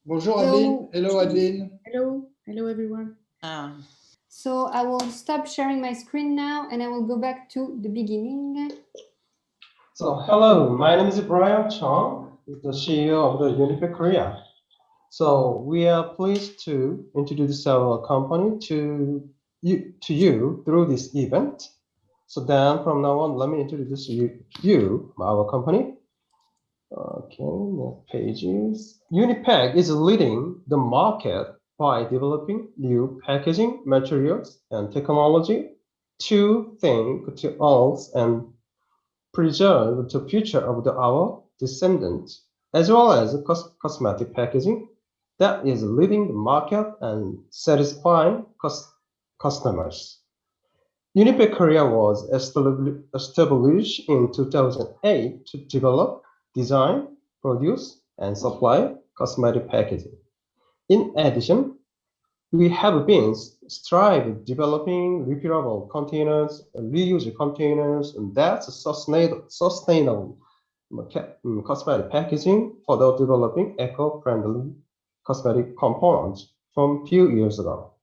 Bonjour Adeline. Hello Adeline. Hello everyone. So I will stop sharing my screen now and I will go back to the beginning. So hello, my name is Brian Chong, the CEO of the Unipay Korea. So we are pleased to introduce our company to you through this event. So then from now on, let me introduce you our company. Okay, next pages. Unipay is leading the market by developing new packaging materials and technology to think to us and preserve the future of our descendants, as well as cosmetic packaging that is leading the market and satisfying customers. Unipay Korea was established in 2008 to develop, design, produce, and supply cosmetic packaging. In addition, we have been striving developing repairable containers, reusable containers, and that's sustainable cosmetic packaging for the developing eco-friendly cosmetic components from a few years ago.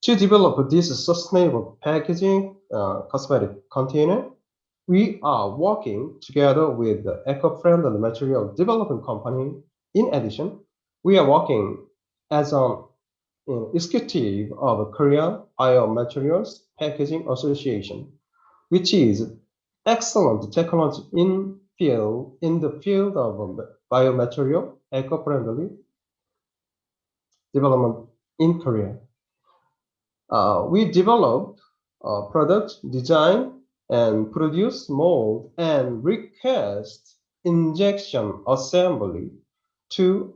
To develop this sustainable packaging cosmetic container, we are working together with the eco-friendly material development company. In addition, we are working as an executive of Korea Biomaterials Packaging Association, which is excellent technology in the field of biomaterial eco-friendly development in Korea. We develop products, design, and produce mold and recast injection assembly to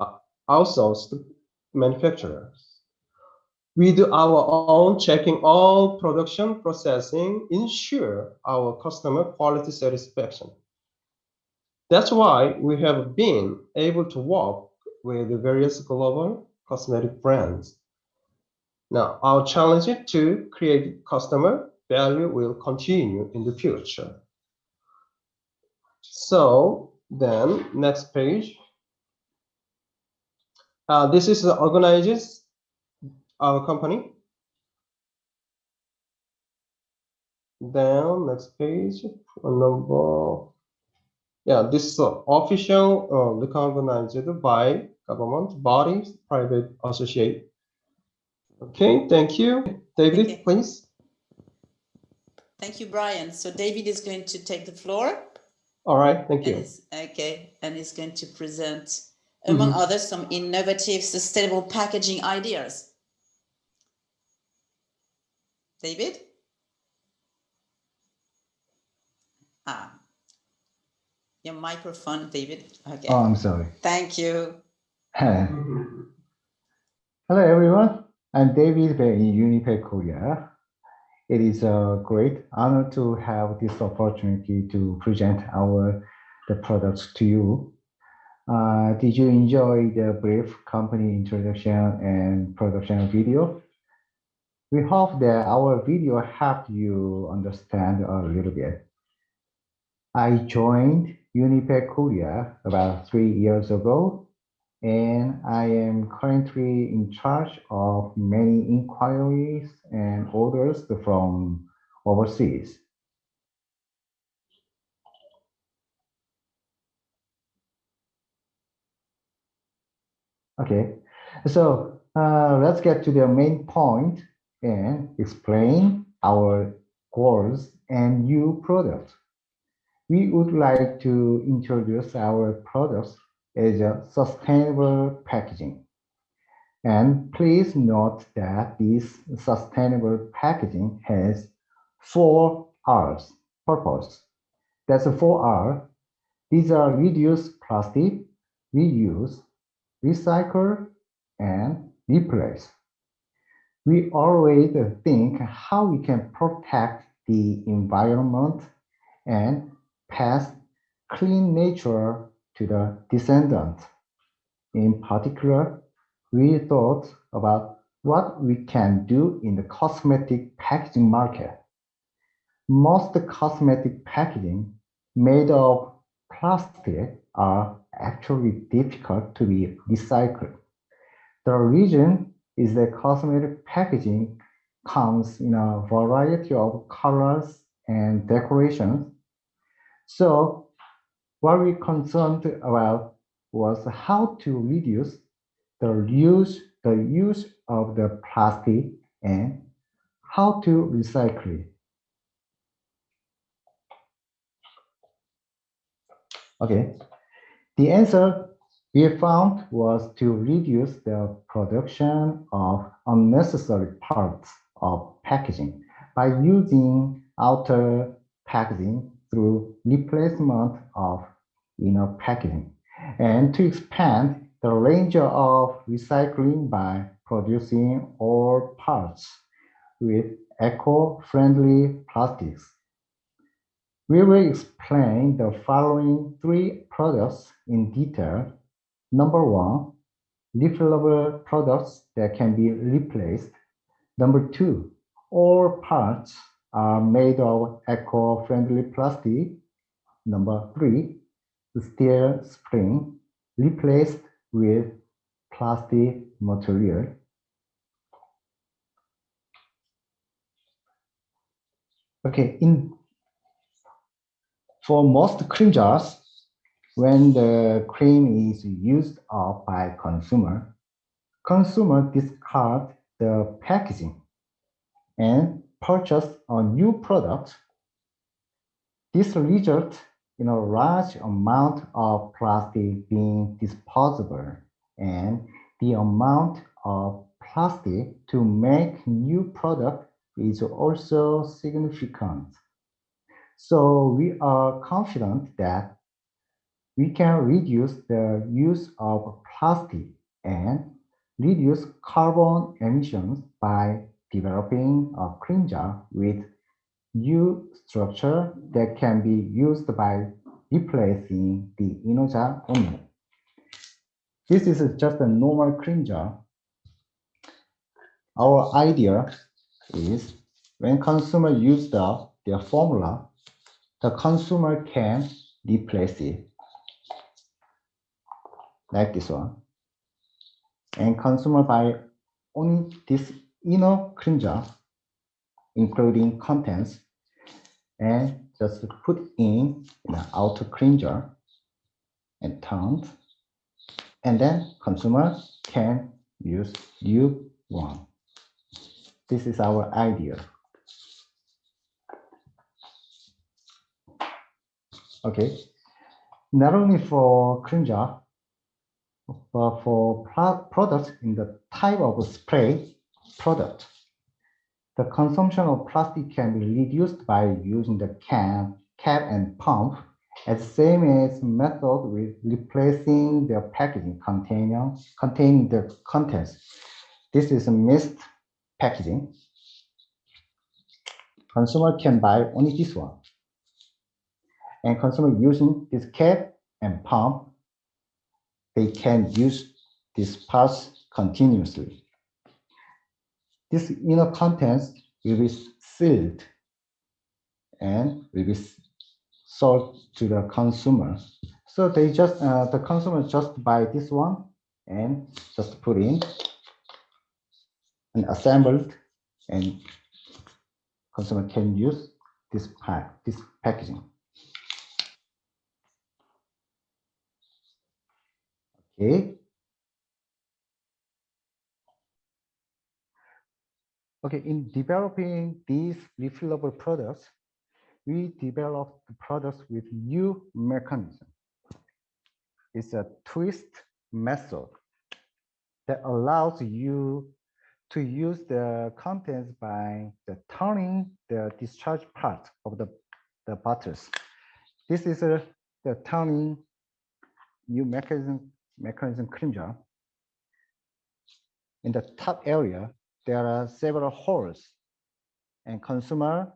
outsourced manufacturers. We do our own checking all production processing, ensure our customer quality satisfaction. That's why we have been able to work with various global cosmetic brands. Now, our challenge to create customer value will continue in the future. So then, next page. This is organizes our company. Then next page, number. Yeah, this is official recognized by government bodies, private associate. Okay, thank you. David, please. Thank you, Brian. So David is going to take the floor. All right, thank you. And he's going to present, among others, some innovative, sustainable packaging ideas. David? Your microphone, David. Okay. Oh, I'm sorry. Thank you. Hello, everyone. I'm David in Unipay Korea. It is a great honor to have this opportunity to present the products to you. Did you enjoy the brief company introduction and production video? We hope that our video helped you understand a little bit. I joined Unipay Korea about 3 years ago, and I am currently in charge of many inquiries and orders from overseas. Okay, so let's get to the main point and explain our goals and new products. We would like to introduce our products as a sustainable packaging. And please note that this sustainable packaging has 4 R's purpose. That's a 4R. These are reduce plastic, reuse, recycle, and replace. We always think how we can protect the environment and pass clean nature to the descendants. In particular, we thought about what we can do in the cosmetic packaging market. Most cosmetic packaging made of plastic are actually difficult to be recycled. The reason is that cosmetic packaging comes in a variety of colors and decorations. So what we concerned about was how to reduce the use of the plastic and how to recycle it. Okay, the answer we found was to reduce the production of unnecessary parts of packaging by using outer packaging through replacement of inner packaging, and to expand the range of recycling by producing all parts with eco-friendly plastics. We will explain the following 3 products in detail. Number 1, refillable products that can be replaced. Number 2, all parts are made of eco-friendly plastic. Number 3, the steel spring replaced with plastic material. Okay, for most cream jars, when the cream is used up by consumer discard the packaging and purchase a new product. This results in a large amount of plastic being disposable, and the amount of plastic to make new product is also significant. So we are confident that we can reduce the use of plastic and reduce carbon emissions by developing a cream jar with new structure that can be used by replacing the inner jar only. This is just a normal cream jar. Our idea is when consumer use their formula, the consumer can replace it like this one. And consumer buy only this inner cream jar, including contents, and just put in the outer cream jar and turn. And then consumer can use new one. This is our idea. Okay, not only for cream jar, but for products in the type of spray product. The consumption of plastic can be reduced by using the cap and pump, as same as method with replacing the packaging containing the contents. This is a mixed packaging. Consumer can buy only this one. And consumer using this cap and pump, they can use these parts continuously. This inner contents will be sealed and will be sold to the consumer. So they just the consumer just buy this one and just put in and assembled, and consumer can use this packaging. Okay. Okay, in developing these refillable products, we developed the products with new mechanism. It's a twist method that allows you to use the contents by turning the discharge part of the bottles. This is the turning new mechanism cream jar. In the top area, there are several holes, and consumer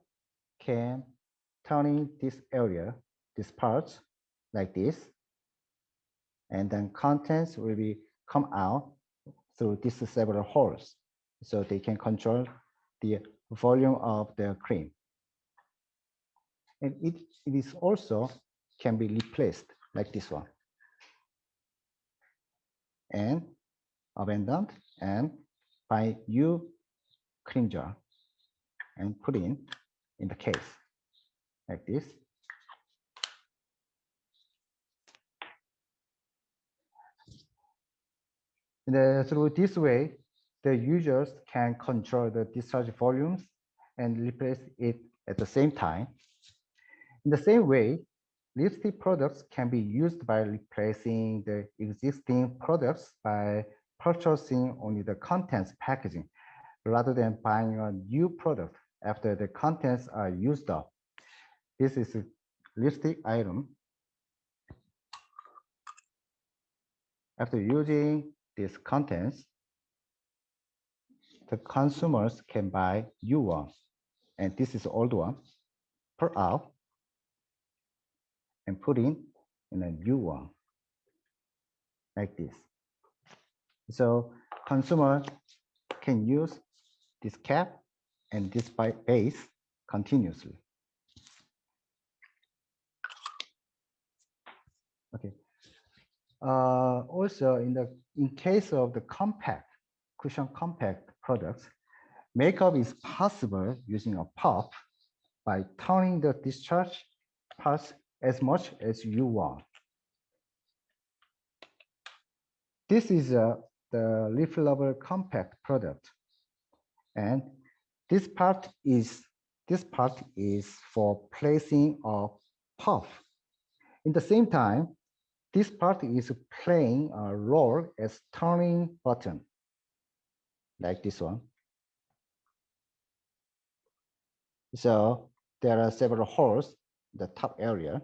can turning this area, this part, like this, and then contents will be come out through these several holes, so they can control the volume of the cream. And it is also can be replaced like this one and abandoned and by U cream jar and put in the case like this. Through this way, the users can control the discharge volumes and replace it at the same time. In the same way, lipstick products can be used by replacing the existing products by purchasing only the contents packaging rather than buying a new product after the contents are used up. This is a lipstick item. After using these contents, the consumers can buy new one, and this is old one, pull out and put in a new one like this. So consumer can use this cap and this base continuously. Okay. Also, in case of the cushion compact products, makeup is possible using a pop by turning the discharge parts as much as you want. This is the refillable compact product, and this part is for placing a puff. In the same time, this part is playing a role as turning button, like this one. So there are several holes in the top area.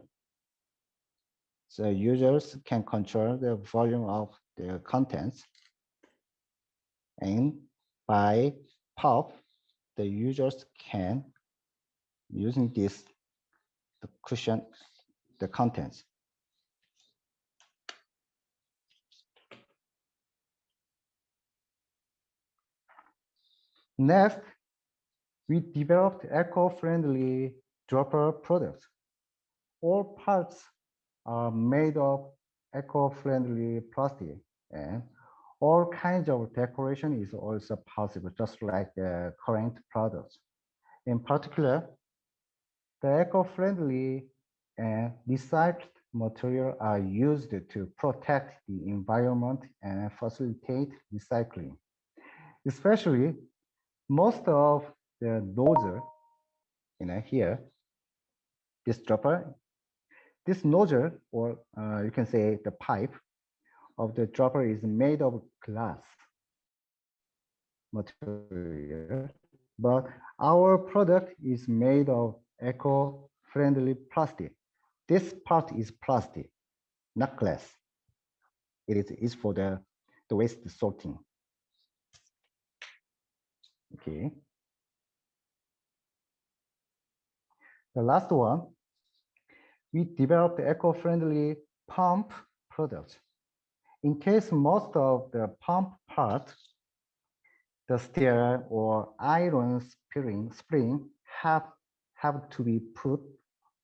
So users can control the volume of their contents. And by pop, the users can, using this, to cushion the contents. Next, we developed eco-friendly dropper products. All parts are made of eco-friendly plastic, and all kinds of decoration is also possible, just like the current products. In particular, the eco-friendly and recycled material are used to protect the environment and facilitate recycling. Especially, most of the nozzle, here, this dropper, this nozzle, or you can say the pipe of the dropper is made of glass material, but our product is made of eco-friendly plastic. This part is plastic, not glass. It is for the waste sorting. Okay. The last one, we developed eco-friendly pump products. In case most of the pump parts, the steer or iron spring have to be put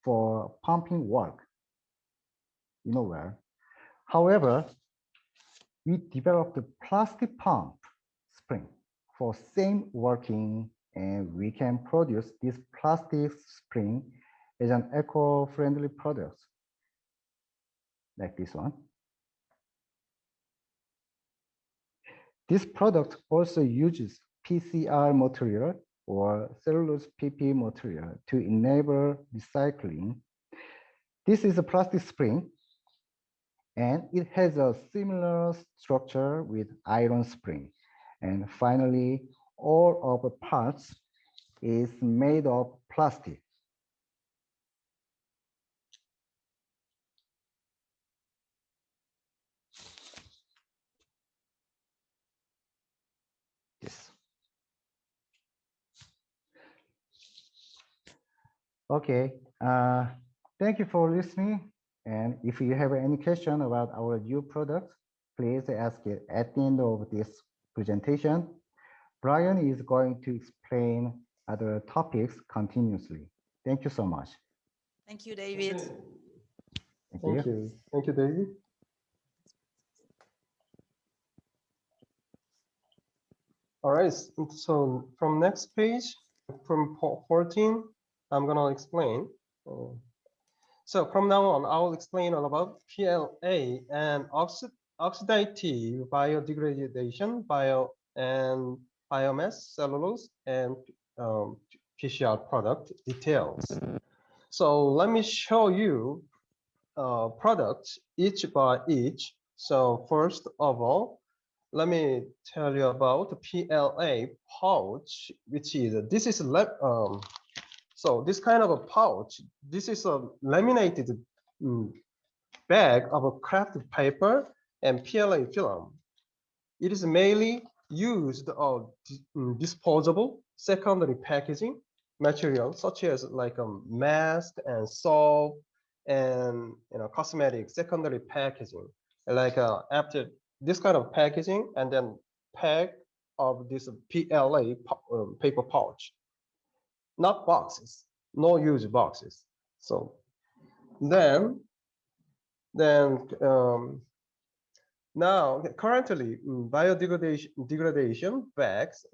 for pumping work. You know where. However, we developed a plastic pump spring for same working, and we can produce this plastic spring as an eco-friendly product, like this one. This product also uses PCR material or cellulose PP material to enable recycling. This is a plastic spring, and it has a similar structure with iron spring. And finally, all of the parts is made of plastic. Yes. Okay, thank you for listening. And if you have any question about our new product, please ask it at the end of this presentation. Brian is going to explain other topics continuously. Thank you so much. Thank you, David. Thank you. Thank you, David. All right, so from next page, from 14, I'm gonna explain. So from now on, I will explain all about PLA and oxidative biodegradation, biomass, cellulose, and PCR product details. So let me show you products each by each. So first of all, let me tell you about the PLA pouch, which is so this kind of a pouch. This is a laminated bag of a craft paper and PLA film. It is mainly used of disposable secondary packaging material, such as like a mask and soap and cosmetic secondary packaging. Like after this kind of packaging, and then pack of this PLA paper pouch, not boxes, no use boxes. So then now currently biodegradation bags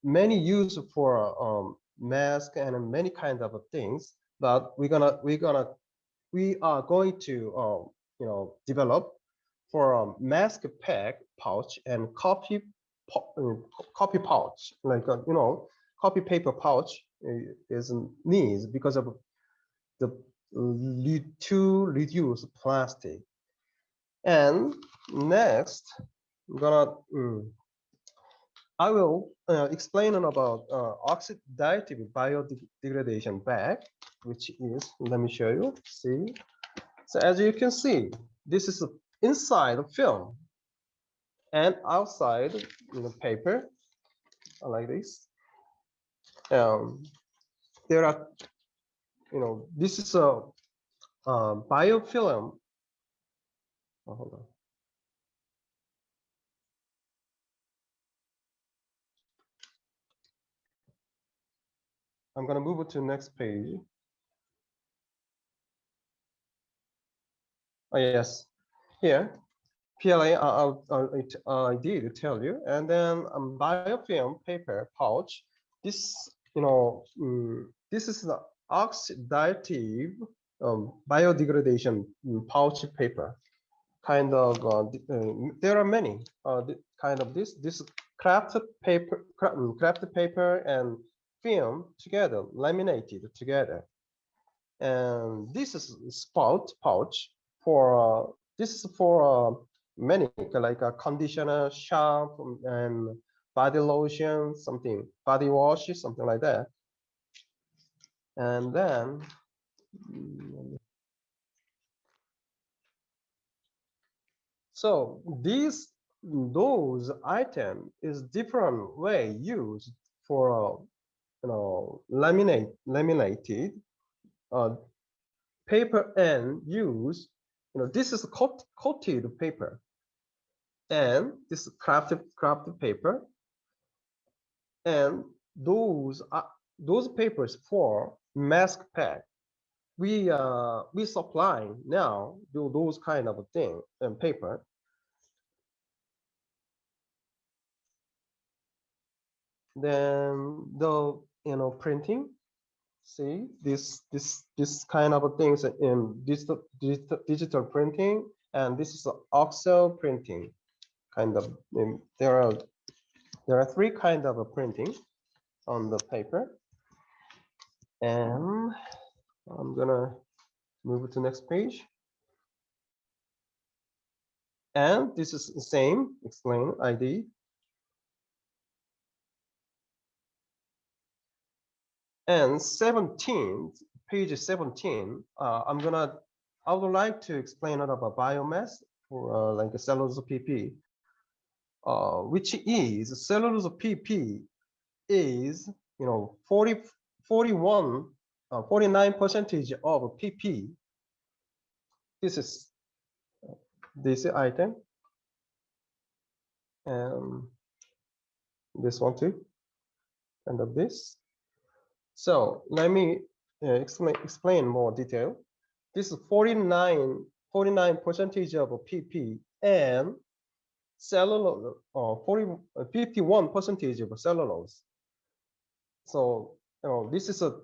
many use for mask and many kinds of things, but we are going to develop for a mask pack pouch and copy pouch, like copy paper pouch is needs because of the to reduce plastic. And next, I will explain about oxidative biodegradation bag, which is, let me show you. See, so as you can see, this is inside the film and outside paper, like this. There are, this is a biofilm. Oh, hold on. I'm going to move it to the next page. Oh, yes, here, PLA, I did tell you. And then biofilm paper pouch. This, this is the oxidative biodegradation pouch paper. Kind of, there are many kind of this craft paper and film together, laminated together. And this is spout pouch for this is for many, like a conditioner, shampoo, and body lotion, something, body wash, something like that. And then so those item is different way used for laminated paper and use this is coated paper and this crafted paper, and those papers for mask pack. We supply now those kind of thing and paper. Then the printing. See this kind of things in digital printing, and this is oxo printing kind of. There are three kind of printing on the paper, and I'm gonna move to the next page. And this is the same explain ID. And 17, page 17, I would like to explain about biomass for like a cellulose PP, which is cellulose PP is 49% of PP. This is this item, and this one too, and of this. So let me explain more detail. this is 49% of PP and cellulose, 51% of cellulose. So this is a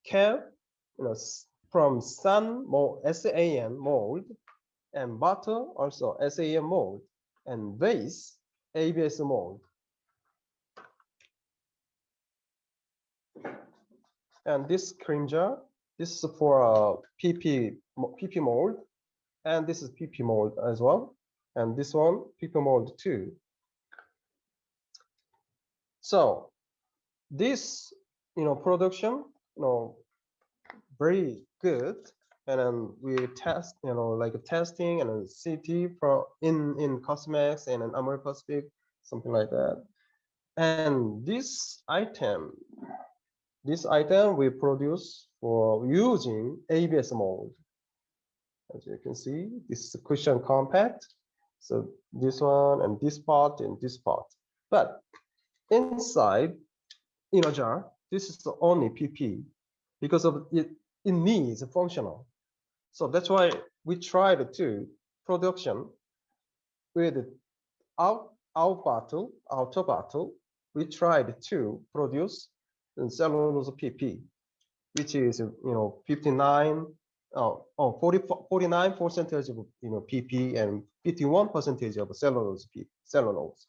cap from SAN mold, SAN mold, and bottle also SAN mold, and base ABS mold. And this cream jar, this is for PP mold, and this is PP mold as well, and this one PP mold too. So this production very good, and then we test like a testing and a CT for in Cosmex and an American Pacific, something like that. And this item we produce for using ABS mold. As you can see, this is a cushion compact. So this one and this part and this part. But inside in a jar, this is the only PP because of it needs a functional. So that's why we tried to production with outer bottle. We tried to produce cellulose PP, which is 49% of PP and 51% of cellulose.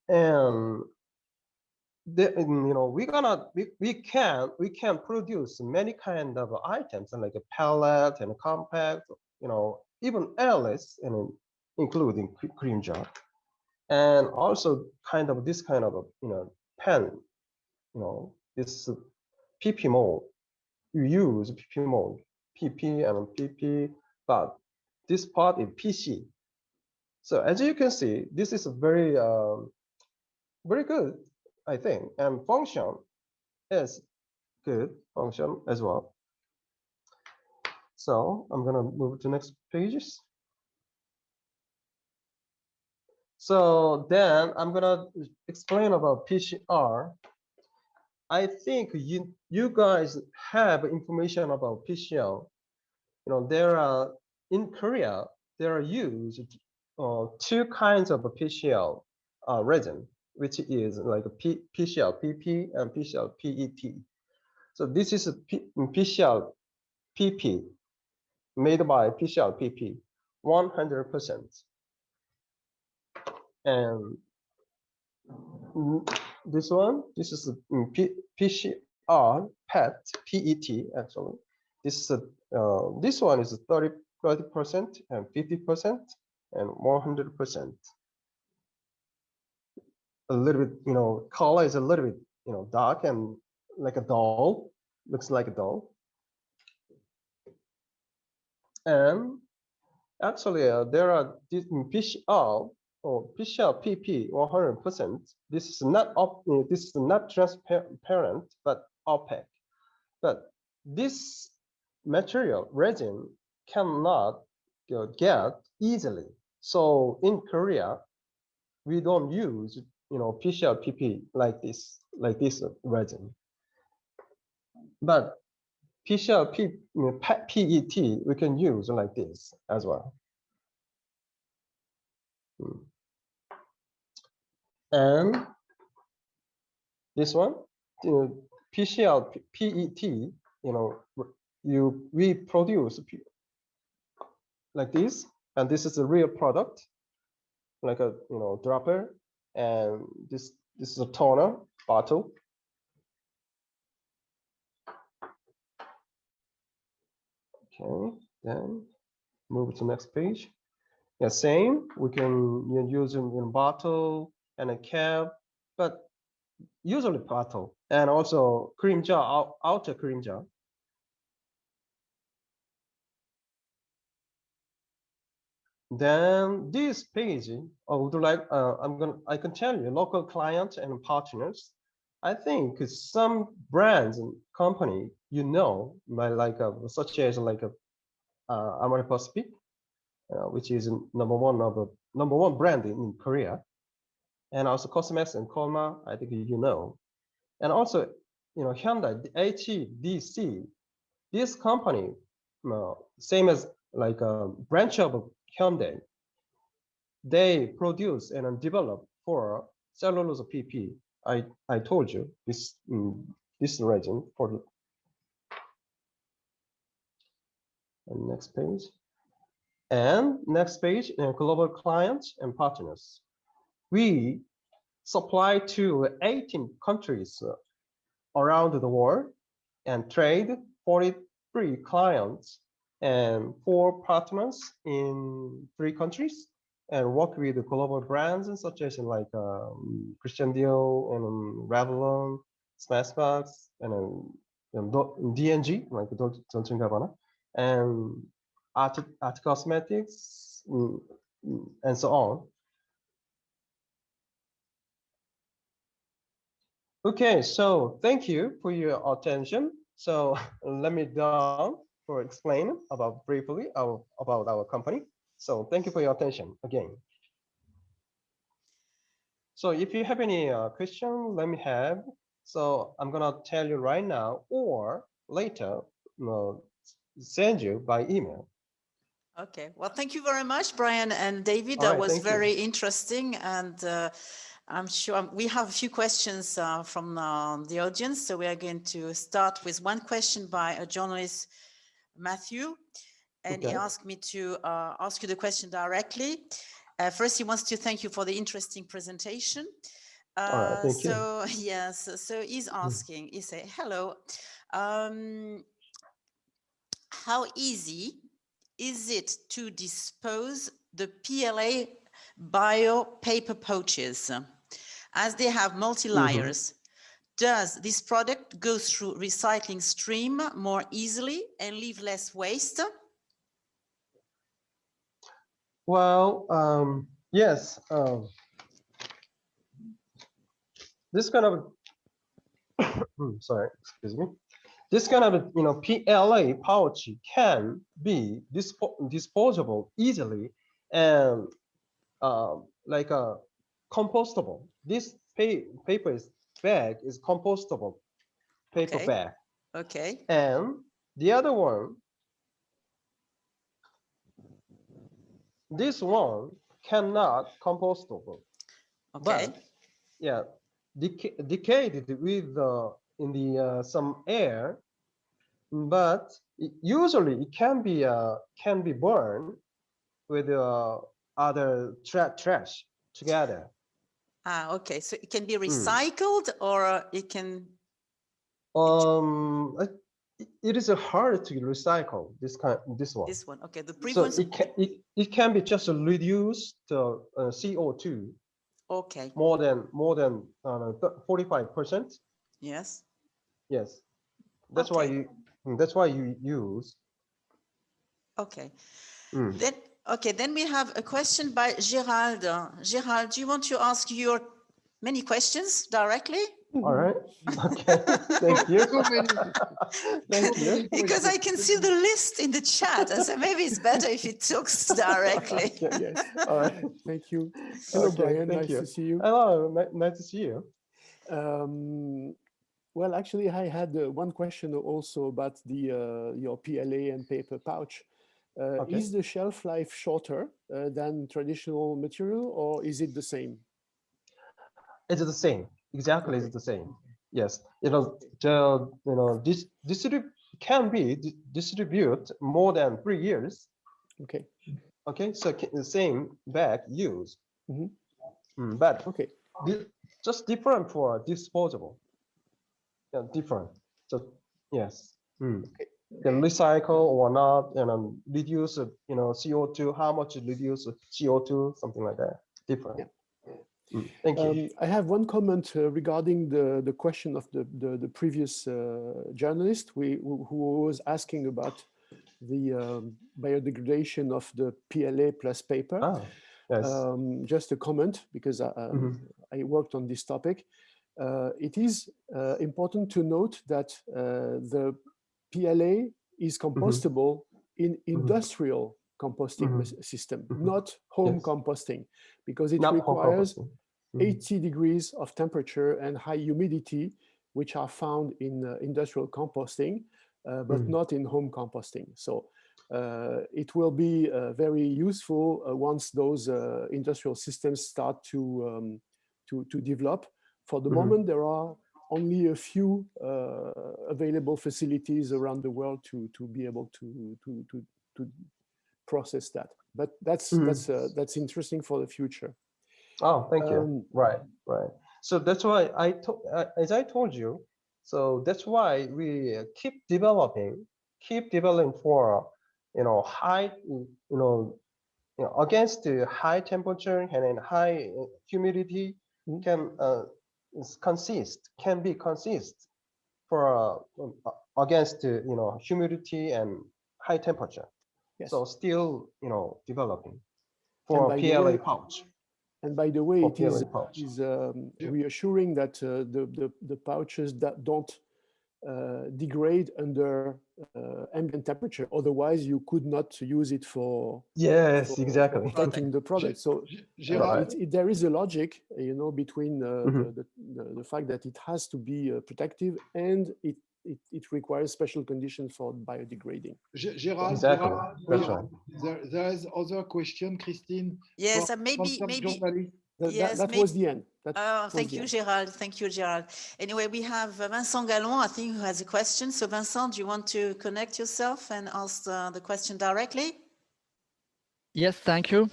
And we can produce many kind of items like a pallet and a compact, even airless, including cream jar, and also this kind of pen, this PP mold. You use PP mold, PP and PP, but this part is PC. So as you can see, this is a very very good, I think, and function is good function as well. So I'm gonna move to next pages. So then I'm gonna explain about PCR. I think you guys have information about PCR. There are in Korea there are used two kinds of PCR resin, which is like a PCR PP and PCR PET. So this is a PCR PP made by PCR PP 100%. And this is a PCR PET actually. This one is 30% and 50% and 100%. A little bit, color is a little bit, dark and like a doll, looks like a doll. And actually, there are this PCR or PCR PP 100%. This is not transparent but opaque. But this material resin cannot get easily. So in Korea, we don't use PCR PP like this resin. But PCR PET we can use like this as well. And this one, PCR PET, we produce like this, and this is a real product, like a dropper, and this is a toner bottle. Okay, then move to next page. Yeah, same. We can use in a bottle and a cap, but usually bottle, and also cream jar, outer cream jar. Then this page, I would like I can tell you local clients and partners. I think some brands and company such as like American Pacific, which is number one brand in Korea, and also Cosmex and Colma, I think and also Hyundai HEDC, this company, same as like a branch of Hyundai, they produce and develop for cellulose PP. I told you this this region for the next page. And next page, global clients and partners. We supply to 18 countries around the world and trade 43 clients and 4 partners in 3 countries and work with global brands such as like Christian Dior and Revlon, Smashbox, and D&G, like Dolce & Gabbana, and art cosmetics, and so on. Okay, so thank you for your attention. So let me down for explain about briefly about our company. So thank you for your attention again. So if you have any question, let me have. So I'm gonna tell you right now or later send you by email. Okay, well, thank you very much, Brian and David. All That right, was thank you. very interesting, and I'm sure we have a few questions from the audience. So we are going to start with one question by a journalist, Matthew, and he Okay. asked me to ask you the question directly. First, he wants to thank you for the interesting presentation. All right, thank you. So yes, so he's asking, he say, hello, how easy is it to dispose the PLA bio paper pouches as they have multi-layers? Does this product go through recycling stream more easily and leave less waste? Well, yes. This kind of sorry, excuse me. This kind of PLA pouch can be disposable easily and like a compostable. This paper bag is compostable paper Okay. bag. Okay. And the other one, this one cannot compostable. Okay. But yeah, decayed with in the some air, but usually it can be burned with other trash together. Ah, okay. So it can be recycled or it can. It is hard to recycle this one. This one, okay. The So previous. it can be just reduced to CO2. Okay. More than 45%. Yes. Yes, that's why you use. Okay. Then we have a question by Gerald. Gerald, do you want to ask your many questions directly? All right. Okay. Thank you. Thank you. Because I can see the list in the chat, and so maybe it's better if he talks directly. Yes. All right. Thank you. Hello, Okay, Brian. thank Nice you. to see you. Hello. Nice to see you. Well, actually, I had one question also about the your PLA and paper pouch. Okay. Is the shelf life shorter than traditional material, or is it the same? It's the same. Exactly, Okay. it's the same. Yes. This can be distribute more than 3 years. Okay. Okay. So the same bag use. But okay. Just different for disposable. Yeah, different. So yes. Okay. Can recycle or not, and reduce CO2. How much reduce CO2? Something like that. Different. Yeah. Thank you. I have one comment regarding the question of the previous journalist who was asking about the biodegradation of the PLA plus paper. Yes. Just a comment, because I worked on this topic. It is important to note that the PLA is compostable in industrial composting system, not home composting, because it requires 80 degrees of temperature and high humidity, which are found in industrial composting. but not in home composting. So it will be very useful once those industrial systems start to develop. For the moment, there are only a few available facilities around the world to be able to process that. But that's interesting for the future. Oh, thank you. Right. So that's why as I told you, so that's why we keep developing for, high, against the high temperature and then high humidity can be consist for against humidity and high temperature. Yes. So still developing for PLA pouch. And by the way, it is pouch. reassuring that the pouches that don't degrade under ambient temperature. Otherwise, you could not use it for exactly protecting the product. So there is a logic, between the fact that it has to be protective and it requires special conditions for biodegrading. Gerald, exactly. That's right. There is other question, Christine. Yes, and maybe. That was the end. Thank you, Gerald. Thank you, Gerald. Anyway, we have Vincent Gallon, I think, who has a question. So, Vincent, do you want to connect yourself and ask the question directly? Yes, thank you.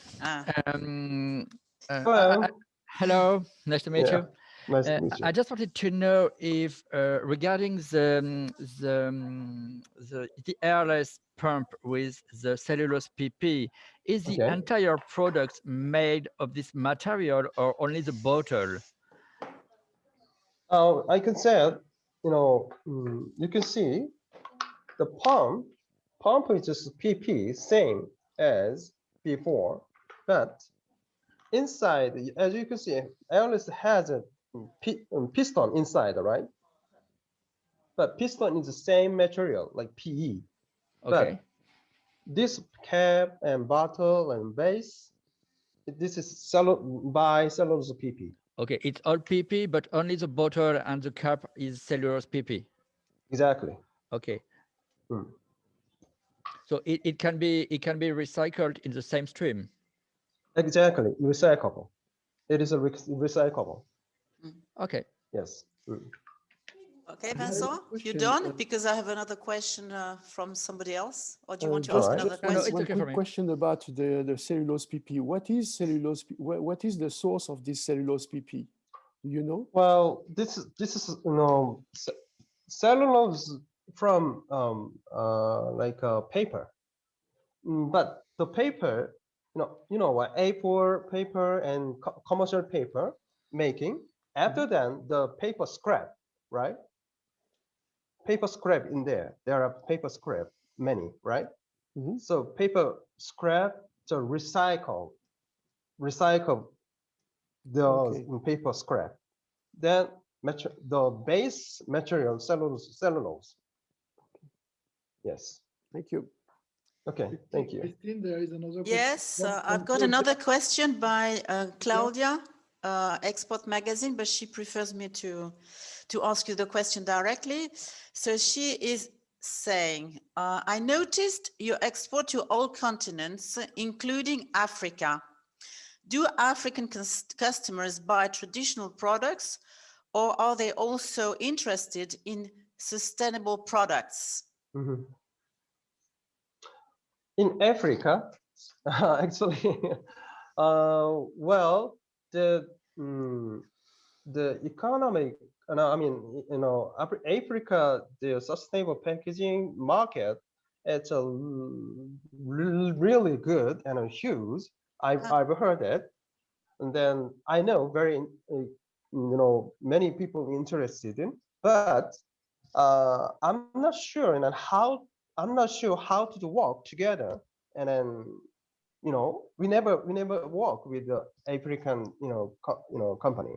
Hello. Hello, nice to meet you. Nice to meet you. I just wanted to know if, regarding the airless pump with the cellulose PP, is the entire product made of this material or only the bottle? I can say, you can see the pump is just PP, same as before, but inside, as you can see, airless has a piston inside, right? But piston is the same material, like PE. Okay. But this cap and bottle and base, this is cellulose PP. Okay, it's all PP, but only the bottle and the cap is cellulose PP. Exactly. Okay. So it can be recycled in the same stream. Exactly, recyclable. It is a recyclable. Okay. Yes. Okay, Vincent, you done? Because I have another question from somebody else. Or do you want to ask another question? No, it's one okay quick for me. question about the cellulose PP. What is cellulose? What is the source of this cellulose PP? Do you know? Well, this is cellulose from like paper, but the paper, what A4 paper and commercial paper making. After then, the paper scrap, right? Paper scrap in there. There are paper scrap, many, right? So paper scrap to recycle the paper scrap. Then the base material cellulose. Yes. Thank you. Okay, thank you. Christine, there is another question. Yes, I've got another question by Claudia, Export Magazine, but she prefers me to ask you the question directly. So she is saying, I noticed you export to all continents, including Africa. Do African customers buy traditional products, or are they also interested in sustainable products? In Africa, actually, well, the economic, Africa, the sustainable packaging market, it's a really good and huge. I've heard it, and then I know many people interested in, but I'm not sure how to work together, and then we never work with the African company.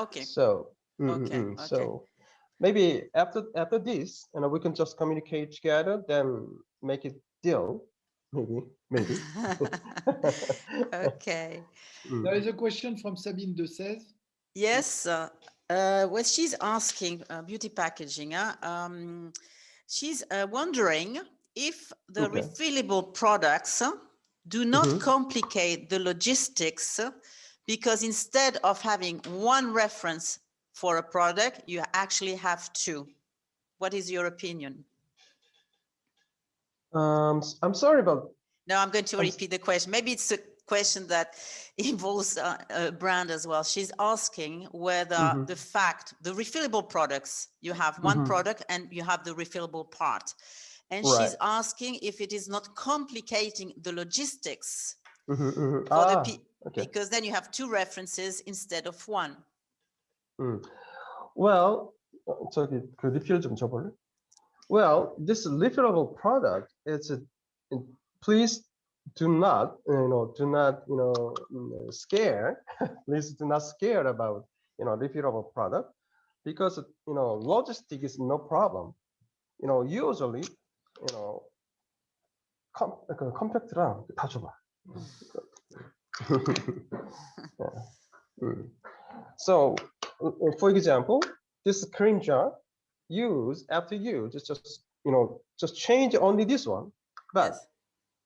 Okay. So okay. so maybe after this, we can just communicate together, then make it deal. Maybe. Okay. There is a question from Sabine de 16. Yes. What she's asking, beauty packaging. She's wondering if the Okay. refillable products do not complicate the logistics, because instead of having one reference for a product, you actually have two. What is your opinion? I'm sorry about. No, I'm going to repeat the question. Maybe it's a question that involves a brand as well. She's asking whether the refillable products, you have one product and you have the refillable part. And she's asking if it is not complicating the logistics because then you have two references instead of one. Well, 저기 그 리필 좀 줘볼래? Well, this refillable product is please do not scare. Please do not scare about refillable product, because logistic is no problem. Usually 컴팩트랑 다 줘봐. So, for example, this cream jar, after use, just change only this one, but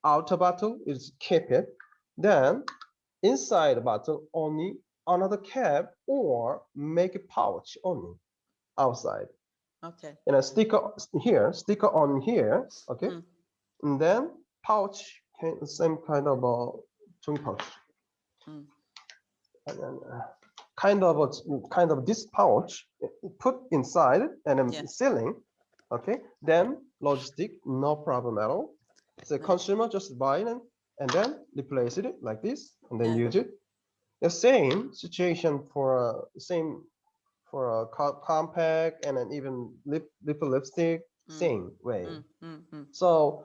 outer bottle is keep it. Then inside the bottle only another cap, or make a pouch only outside. Okay. And a sticker on here. Okay. And then pouch, same kind of 종이 pouch. And then kind of this pouch put inside and then sealing. Okay. Then logistic, no problem at all. So consumer just buy it and then replace it like this and then use it. The same situation for a compact and then even lipstick, same way. So,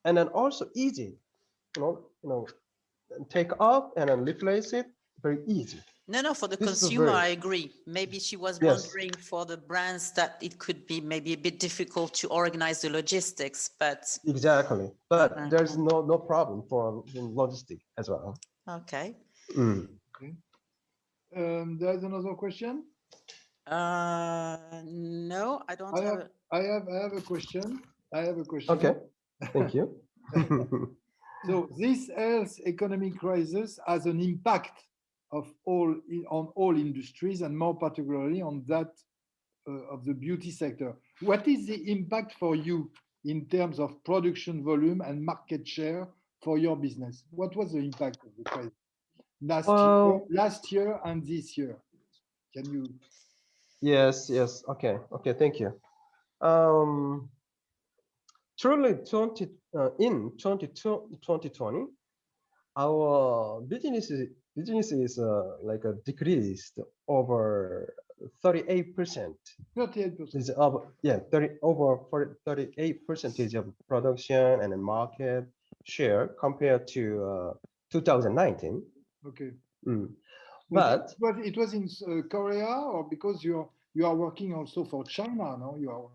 and then also easy, take off and then replace it, very easy. No, for the consumer, I agree. Maybe she was wondering for the brands that it could be maybe a bit difficult to organize the logistics, but... Exactly, but there's no problem for logistic as well. Okay. Okay. There's another question? No, I don't have. I have a question. Okay, thank you. So this health economic crisis has an impact on all industries, and more particularly on that of the beauty sector. What is the impact for you in terms of production volume and market share for your business? What was the impact of the crisis last year and this year? Can you? Yes. Okay, thank you. Truly, in 2020, our business is like a decreased over 38%. 38%. Over 38% of production and market share compared to 2019. Okay. But it was in Korea, or because you are working also for China, no? You are.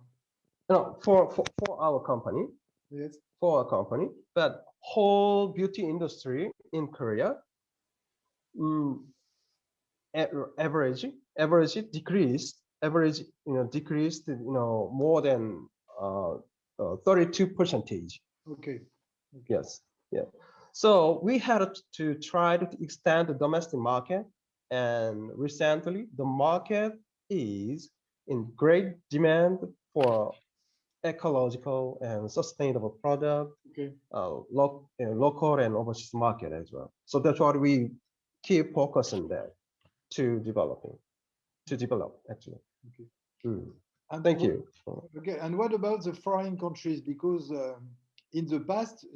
No, for our company. Yes. For our company, but whole beauty industry in Korea, average decreased more than 32%. Okay. Yes. Yeah. So we had to try to extend the domestic market, and recently the market is in great demand for ecological and sustainable product, local and overseas market as well. So that's what we keep focusing there to develop actually. Okay. And thank you. Okay. And what about the foreign countries? Because in the past,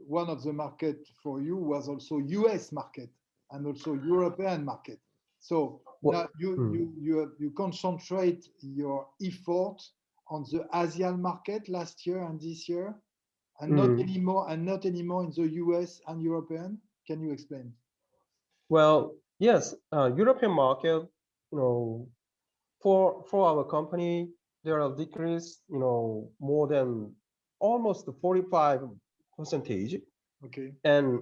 one of the market for you was also US market and also European market. So now you concentrate your effort on the Asian market last year and this year, and not anymore in the US and European. Can you explain? Well, yes, European market, for our company, there are decrease, more than almost 45%. Okay. And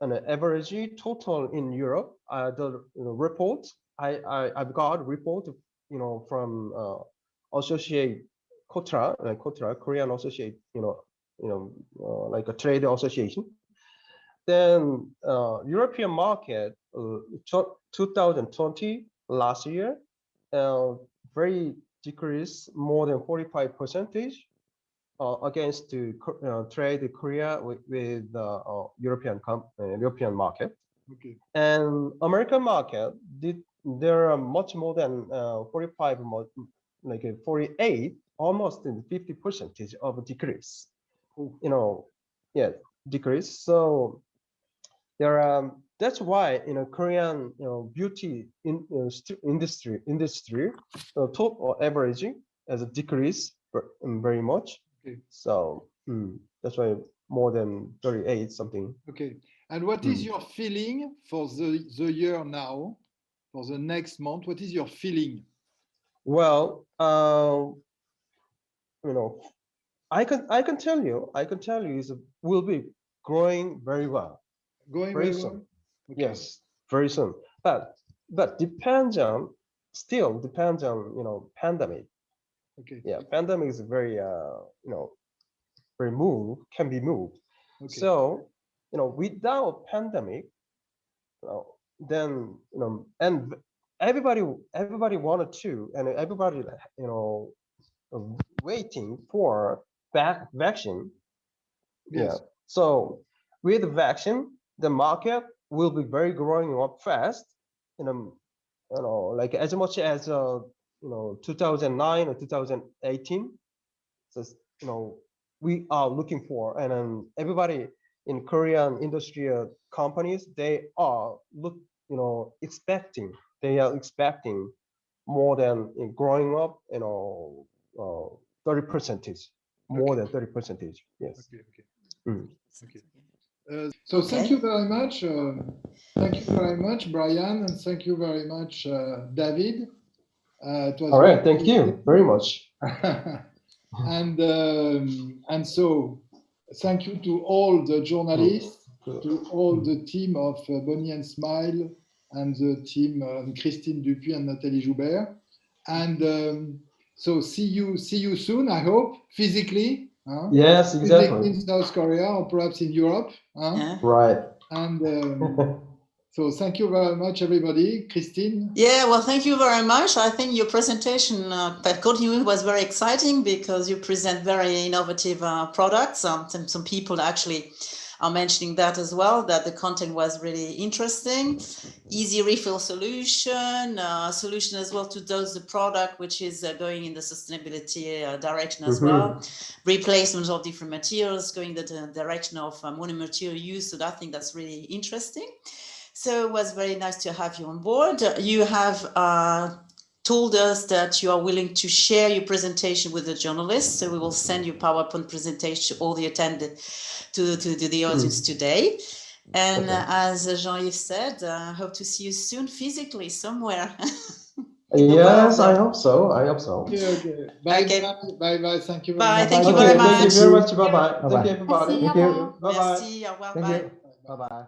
an average total in Europe, the report I've got report, from associate KOTRA, Korean Associate, like a trade association. Then European market, 2020 last year, very decreased more than 45% against to trade Korea with European market. Okay. And American market there are much more than 45, like 48, almost in 50% of decrease. Decrease. So there are. That's why Korean beauty industry top or averaging as a decrease very much. Okay. So that's why more than 38 something. Okay. And what is your feeling for the year now, for the next month? What is your feeling? Well, I can tell you it will be growing very well. Going very very soon. well? Okay. Yes, very soon. But still depends on pandemic. Okay. Yeah, pandemic is very can be moved. Okay. So without pandemic, then and everybody wanted to, and everybody waiting for vaccine. Yes. Yeah. So with the vaccine, the market will be very growing up fast. Like as much as 2009 or 2018. So we are looking for, and everybody in Korean industrial companies, they are expecting more than growing up 30%, more than 30%. Yes. Okay. Okay. Okay. So thank you very much. Thank you very much, Brian, and thank you very much, David. It was all right. Thank you very much. And so thank you to all the journalists, to all the team of Bonnie and Smile, and the team Christine Dupuis and Nathalie Joubert. And so see you soon, I hope, physically. Yes, exactly. In South Korea or perhaps in Europe. Right. And so thank you very much, everybody. Christine? Yeah, well, thank you very much. I think your presentation, continuing, was very exciting because you present very innovative products. Some people actually are mentioning that as well, that the content was really interesting. Easy refill solution, solution as well to dose the product, which is going in the sustainability direction as well. Replacement of different materials, going in the direction of monomaterial use. So I think that's really interesting. So it was very nice to have you on board. You have told us that you are willing to share your presentation with the journalists. So we will send you PowerPoint presentation, all the attended to the audience today. And as Jean-Yves said, I hope to see you soon physically somewhere. Yes, I hope so. Okay. Bye. Bye. Thank you very much. Thank you very much. Thank you very much. Bye-bye. Thank you, everybody. Merci, Thank you. Bye-bye. Merci. Au revoir. Thank Bye. you. Bye-bye.